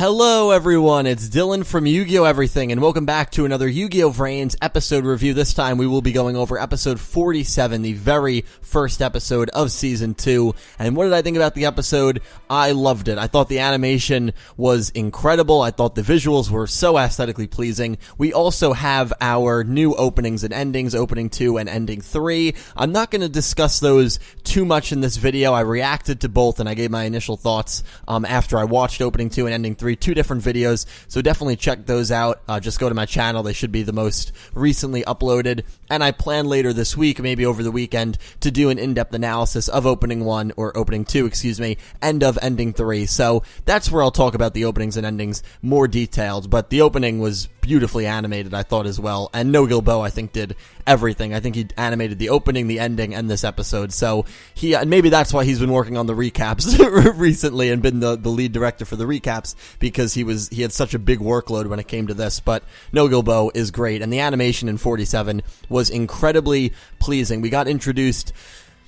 Hello everyone, it's Dylan from Yugioh Everything, and welcome back to another Yugioh VRains episode review. This time we will be going over episode 47, the very first episode of Season 2. And what did I think about the episode? I loved it. I thought the animation was incredible. I thought the visuals were so aesthetically pleasing. We also have our new openings and endings, Opening 2 and Ending 3. I'm not going to discuss those too much in this video. I reacted to both and I gave my initial thoughts after I watched Opening 2 and Ending 3, two different videos, so definitely check those out. Just go to my channel. They should be the most recently uploaded, and I plan later this week, maybe over the weekend, to do an in-depth analysis of Opening 1, or Opening 2, excuse me, and of Ending 3, so that's where I'll talk about the openings and endings more detailed, but the opening was beautifully animated, I thought, as well, and Yugioh, I think, did everything. I think he animated the opening, the ending, and this episode, so and maybe that's why he's been working on the recaps recently and been the lead director for the recaps, because he had such a big workload when it came to this. But Yugioh is great, and the animation in 47 was incredibly pleasing. We got introduced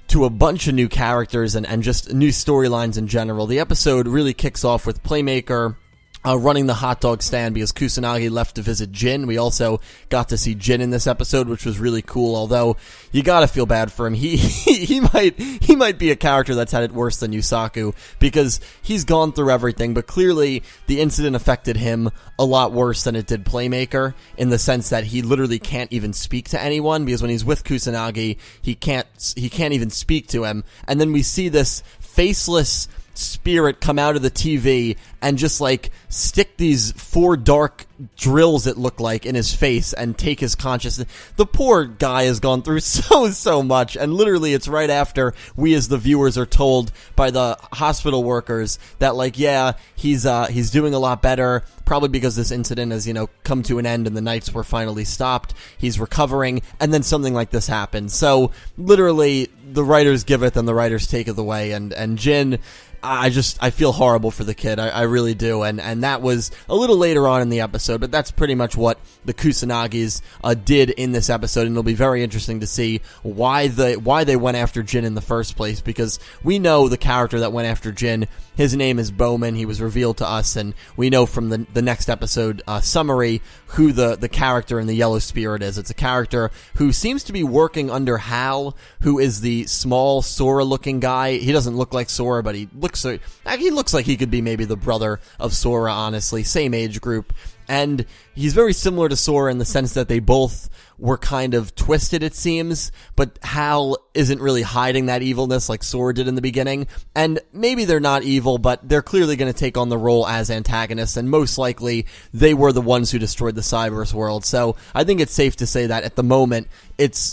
to a bunch of new characters and just new storylines in general. The episode really kicks off with Playmaker running the hot dog stand because Kusanagi left to visit Jin. We also got to see Jin in this episode, which was really cool, although you gotta feel bad for him. He might be a character that's had it worse than Yusaku, because he's gone through everything, but clearly the incident affected him a lot worse than it did Playmaker, in the sense that he literally can't even speak to anyone, because when he's with Kusanagi, he can't even speak to him, and then we see this faceless spirit come out of the TV and just like stick these 4 dark drills, it looked like, in his face and take his consciousness. The poor guy has gone through so much, and literally it's right after we as the viewers are told by the hospital workers that, like, yeah, he's doing a lot better, probably because this incident has, come to an end and the nights were finally stopped. He's recovering, and then something like this happens. So literally the writers giveth and the writers taketh away, and Jin, I feel horrible for the kid. I really do. And that was a little later on in the episode, but that's pretty much what the Kusanagis did in this episode, and it'll be very interesting to see why they went after Jin in the first place, because we know the character that went after Jin. His name is Bowman. He was revealed to us, and we know from the next episode summary who the character in the Yellow Spirit is. It's a character who seems to be working under Hal, who is the small Sora-looking guy. He doesn't look like Sora, but he looks like he could be maybe the brother of Sora, honestly. Same age group. And he's very similar to Sora in the sense that they both were kind of twisted, it seems, but Hal isn't really hiding that evilness like Sora did in the beginning, and maybe they're not evil, but they're clearly going to take on the role as antagonists, and most likely they were the ones who destroyed the Cyberse world, so I think it's safe to say that at the moment,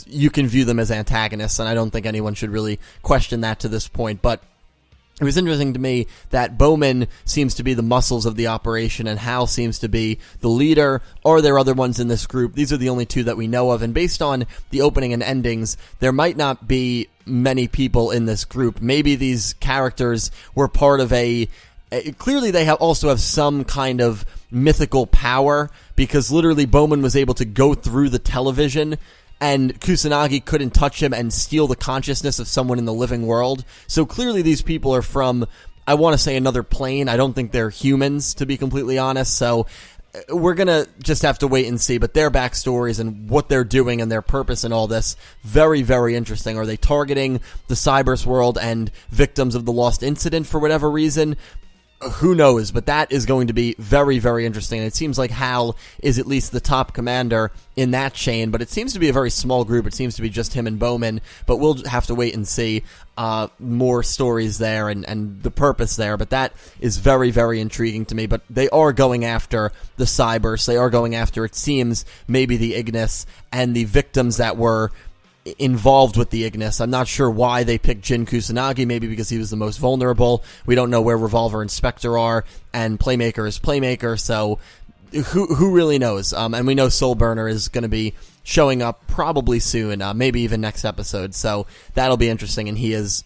you can view them as antagonists, and I don't think anyone should really question that to this point, but it was interesting to me that Bowman seems to be the muscles of the operation and Hal seems to be the leader. Are there other ones in this group? These are the only two that we know of, and based on the opening and endings, there might not be many people in this group. Maybe these characters were part of clearly they also have some kind of mythical power, because literally Bowman was able to go through the television and Kusanagi couldn't touch him and steal the consciousness of someone in the living world. So clearly these people are from, I want to say, another plane. I don't think they're humans, to be completely honest. So we're going to just have to wait and see. But their backstories and what they're doing and their purpose and all this, very, very interesting. Are they targeting the Cyberse world and victims of the Lost Incident for whatever reason? Who knows, but that is going to be very, very interesting. And it seems like Hal is at least the top commander in that chain, but it seems to be a very small group. It seems to be just him and Bowman, but we'll have to wait and see more stories there and the purpose there. But that is very, very intriguing to me. But they are going after the Cyberse. They are going after, it seems, maybe the Ignis and the victims that were involved with the Ignis. I'm not sure why they picked Jin Kusanagi, maybe because he was the most vulnerable. We don't know where Revolver and Spectre are, and Playmaker is Playmaker, so who really knows? And we know Soulburner is going to be showing up probably soon, maybe even next episode, so that'll be interesting, and he is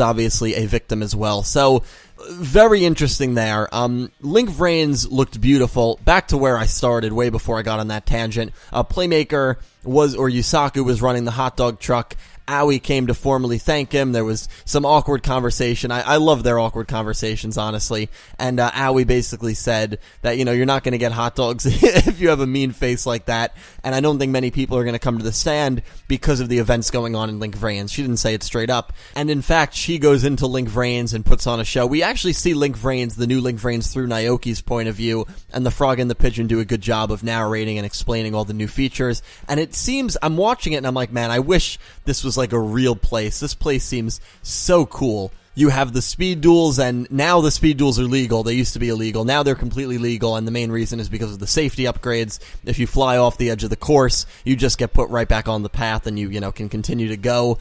obviously a victim as well. So very interesting there. Link VRains looked beautiful. Back to where I started, way before I got on that tangent. Playmaker Yusaku was running the hot dog truck, Aoi came to formally thank him. There was some awkward conversation. I love their awkward conversations, honestly. And Aoi basically said that, you're not going to get hot dogs if you have a mean face like that. And I don't think many people are going to come to the stand because of the events going on in Link VRains. She didn't say it straight up. And in fact, she goes into Link VRains and puts on a show. We actually see Link VRains, the new Link VRains, through Naoki's point of view, and the Frog and the Pigeon do a good job of narrating and explaining all the new features. And it seems, I'm watching it and I'm like, man, I wish this was like a real place. This place seems so cool. You have the speed duels, and now the speed duels are legal. They used to be illegal. Now they're completely legal, and the main reason is because of the safety upgrades. If you fly off the edge of the course, you just get put right back on the path, and you can continue to go.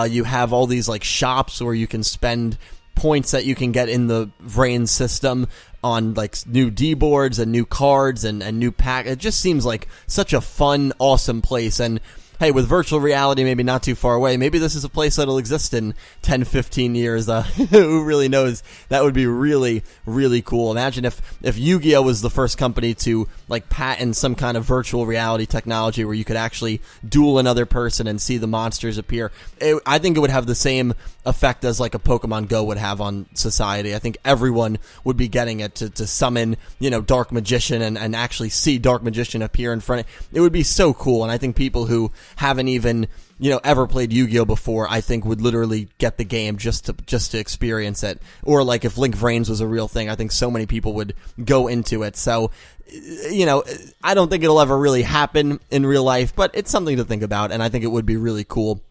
You have all these like shops where you can spend points that you can get in the VRains system on like new D boards and new cards and new pack. It just seems like such a fun, awesome place. And hey, with virtual reality maybe not too far away, maybe this is a place that'll exist in 10, 15 years. Who really knows? That would be really, really cool. Imagine if Yugioh was the first company to like patent some kind of virtual reality technology where you could actually duel another person and see the monsters appear. I think it would have the same effect as like a Pokemon Go would have on society. I think everyone would be getting it to summon, Dark Magician and actually see Dark Magician appear in front. It would be so cool. And I think people who haven't even, ever played Yu-Gi-Oh before, I think would literally get the game just to experience it. Or like if Link VRains was a real thing, I think so many people would go into it. So, I don't think it'll ever really happen in real life, but it's something to think about, and I think it would be really cool.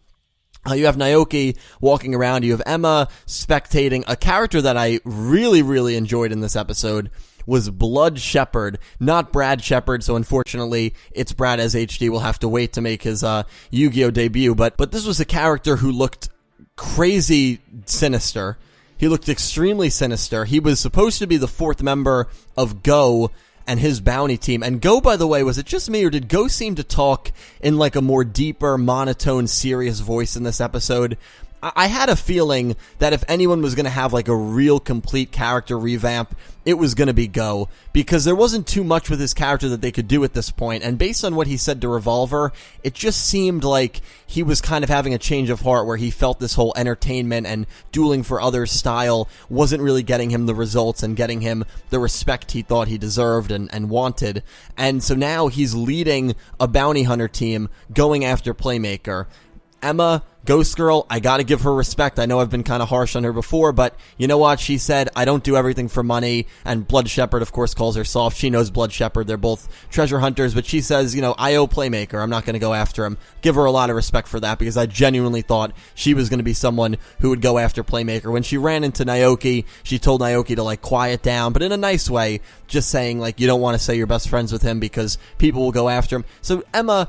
You have Naoki walking around. You have Emma spectating. A character that I really, really enjoyed in this episode was Blood Shepherd, not Brad Shepherd, so unfortunately it's Brad as HD. We'll have to wait to make his Yu-Gi-Oh debut, but this was a character who looked crazy sinister. He looked extremely sinister. He was supposed to be the fourth member of Go and his bounty team. And Go, by the way, was it just me, or did Go seem to talk in like a more deeper, monotone, serious voice in this episode? I had a feeling that if anyone was going to have like a real complete character revamp, it was going to be Go, because there wasn't too much with his character that they could do at this point. And based on what he said to Revolver, it just seemed like he was kind of having a change of heart, where he felt this whole entertainment and dueling for others style wasn't really getting him the results and getting him the respect he thought he deserved and wanted. And so now he's leading a bounty hunter team going after Playmaker. Emma, Ghost Girl, I gotta give her respect. I know I've been kind of harsh on her before, but you know what? She said, I don't do everything for money. And Blood Shepherd, of course, calls her soft. She knows Blood Shepherd. They're both treasure hunters, but she says, I owe Playmaker. I'm not gonna go after him. Give her a lot of respect for that, because I genuinely thought she was gonna be someone who would go after Playmaker. When she ran into Naoki, she told Naoki to like quiet down, but in a nice way, just saying like, you don't want to say you're best friends with him because people will go after him. So Emma,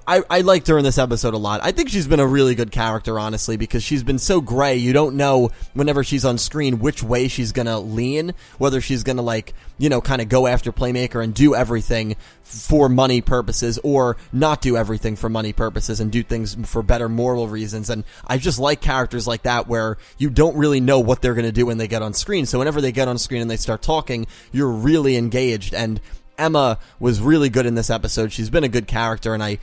I liked her in this episode a lot. I think she's been a really good character, honestly, because she's been so gray. You don't know whenever she's on screen which way she's gonna lean, whether she's gonna like, kind of go after Playmaker and do everything for money purposes, or not do everything for money purposes and do things for better moral reasons. And I just like characters like that, where you don't really know what they're gonna do when they get on screen. So whenever they get on screen and they start talking, you're really engaged. And Emma was really good in this episode. She's been a good character, and I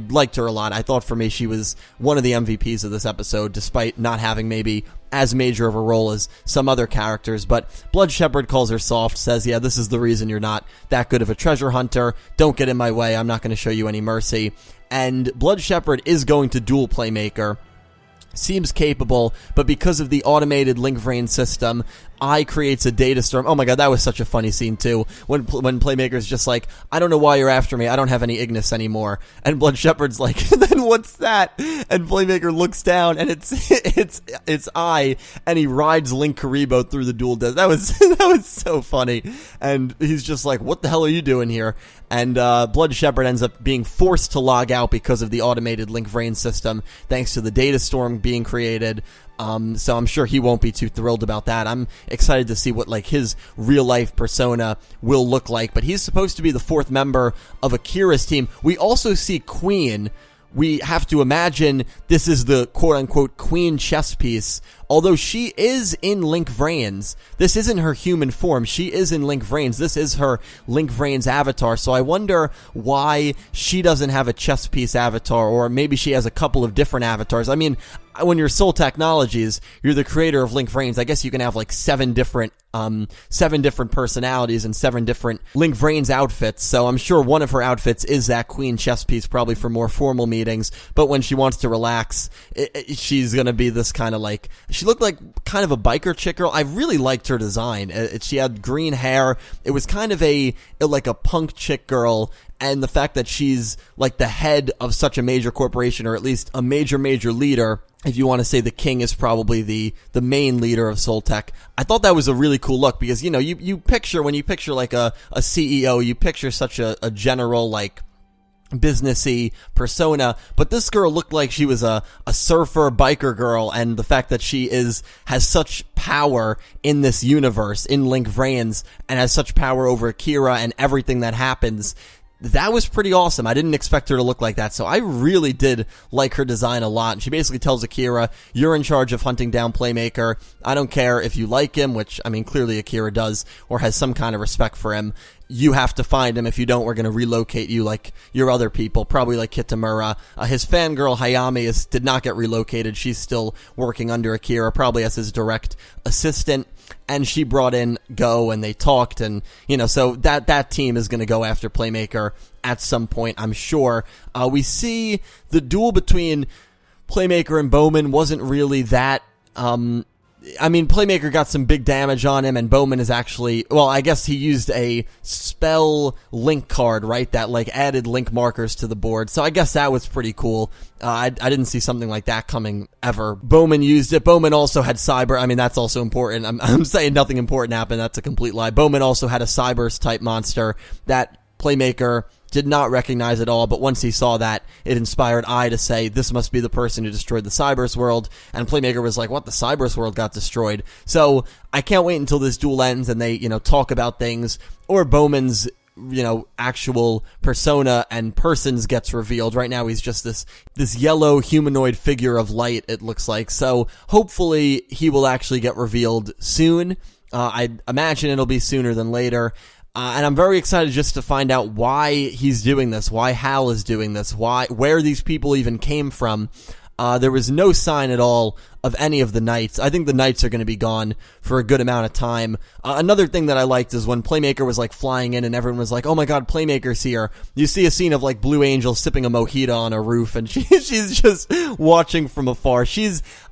liked her a lot. I thought for me she was one of the MVPs of this episode, despite not having maybe as major of a role as some other characters. But Blood Shepherd calls her soft, says, yeah, this is the reason you're not that good of a treasure hunter. Don't get in my way. I'm not going to show you any mercy. And Blood Shepherd is going to duel Playmaker. Seems capable, but because of the automated Link VRains system, creates a data storm. Oh my god, that was such a funny scene too. When Playmaker's just like, I don't know why you're after me. I don't have any Ignis anymore. And Blood Shepherd's like, then what's that? And Playmaker looks down, and it's I, and he rides Link Karibo through the duel desert. That was so funny. And he's just like, what the hell are you doing here? And Blood Shepherd ends up being forced to log out because of the automated Link VRains system, thanks to the data storm being created. So I'm sure he won't be too thrilled about that. I'm excited to see what like his real life persona will look like. But he's supposed to be the fourth member of Akira's team. We also see Queen. We have to imagine this is the quote-unquote queen chess piece although she is in Link VRains, this isn't her human form. She is in Link VRains. This is her Link VRains avatar. So I wonder why she doesn't have a chess piece avatar, or maybe she has a couple of different avatars. I mean, when you're Soul Technologies, you're the creator of Link VRains. I guess you can have like seven different personalities and 7 different Link VRains outfits. So I'm sure one of her outfits is that queen chess piece, probably for more formal meetings. But when she wants to relax, she's gonna be this kind of like, she looked like kind of a biker chick girl. I really liked her design. She had green hair. It was kind of like a punk chick girl. And the fact that she's like the head of such a major corporation, or at least a major leader, if you want to say the king is probably the main leader of Soul Tech. I thought that was a really cool look because, you know, you picture, when you picture like a CEO, you picture such a general, like, businessy persona, but this girl looked like she was a surfer biker girl, and the fact that she has such power in this universe, in Link VRains, and has such power over Akira and everything that happens, that was pretty awesome. I didn't expect her to look like that, so I really did like her design a lot. And she basically tells Akira, you're in charge of hunting down Playmaker. I don't care if you like him, which, I mean, clearly Akira does, or has some kind of respect for him. You have to find him. If you don't, we're going to relocate you like your other people, probably like Kitamura. His fangirl Hayami did not get relocated. She's still working under Akira, probably as his direct assistant. And she brought in Go, and they talked, and, you know, so that team is going to go after Playmaker at some point, I'm sure. We see the duel between Playmaker and Bowman wasn't really that, I mean, Playmaker got some big damage on him, and Bowman is actually, well, I guess he used a spell link card, right, that, like, added link markers to the board, so I guess that was pretty cool. I didn't see something like that coming ever. Bowman used it. Bowman also had Cyber. I mean, that's also important. I'm saying nothing important happened. That's a complete lie. Bowman also had a Cybers-type monster that Playmaker did not recognize at all, but once he saw that, it inspired I to say, this must be the person who destroyed the Cybers world, and Playmaker was like, what, the Cybers world got destroyed? So, I can't wait until this duel ends and they, you know, talk about things, or Bowman's, you know, actual persona and persons gets revealed. Right now he's just this yellow humanoid figure of light, it looks like, so hopefully he will actually get revealed soon. I imagine it'll be sooner than later. And I'm very excited just to find out why he's doing this, why Hal is doing this, where these people even came from. There was no sign at all of any of the knights. I think the knights are going to be gone for a good amount of time. Another thing that I liked is when Playmaker was like flying in and everyone was like, oh my god, Playmaker's here. You see a scene of like Blue Angel sipping a mojito on a roof, and she's just watching from afar.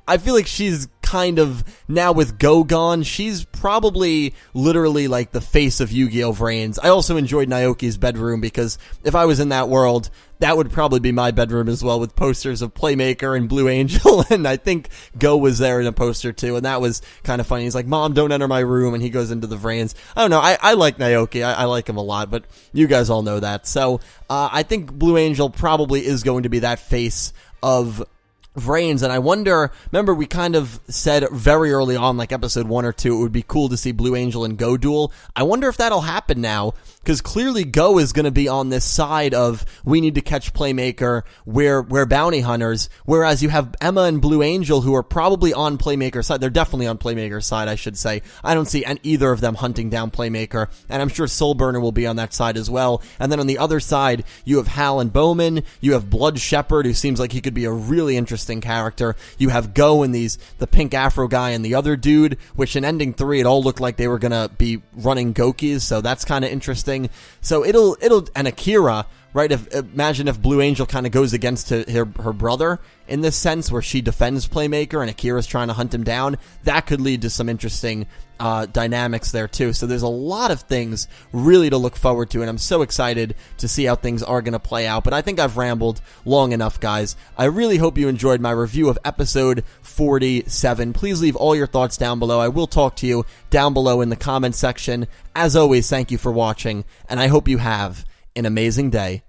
I feel like she's kind of, now with Go gone, she's probably literally like the face of Yu-Gi-Oh! VRains. I also enjoyed Naoki's bedroom, because if I was in that world, that would probably be my bedroom as well, with posters of Playmaker and Blue Angel, and I think Go was there in a poster too, and that was kind of funny. He's like, Mom, don't enter my room, and he goes into the VRains. I don't know, I like Naoki, I like him a lot, but you guys all know that. So, I think Blue Angel probably is going to be that face of VRains, and I wonder, remember we kind of said very early on, like episode 1 or 2, it would be cool to see Blue Angel and Go duel. I wonder if that'll happen now, because clearly Go is going to be on this side of, we need to catch Playmaker, we're bounty hunters, whereas you have Emma and Blue Angel who are probably on Playmaker's side. They're definitely on Playmaker's side, I should say. I don't see either of them hunting down Playmaker, and I'm sure Soulburner will be on that side as well. And then on the other side, you have Hal and Bowman, you have Blood Shepherd, who seems like he could be a really interesting character. You have Go and the pink afro guy and the other dude, which in Ending 3 it all looked like they were gonna be running Gokis, so that's kind of interesting. So it'll and Akira, right? Imagine if Blue Angel kind of goes against her brother in this sense, where she defends Playmaker and Akira's trying to hunt him down. That could lead to some interesting dynamics there too. So there's a lot of things really to look forward to, and I'm so excited to see how things are going to play out. But I think I've rambled long enough, guys. I really hope you enjoyed my review of episode 47. Please leave all your thoughts down below. I will talk to you down below in the comment section. As always, thank you for watching, and I hope you have an amazing day.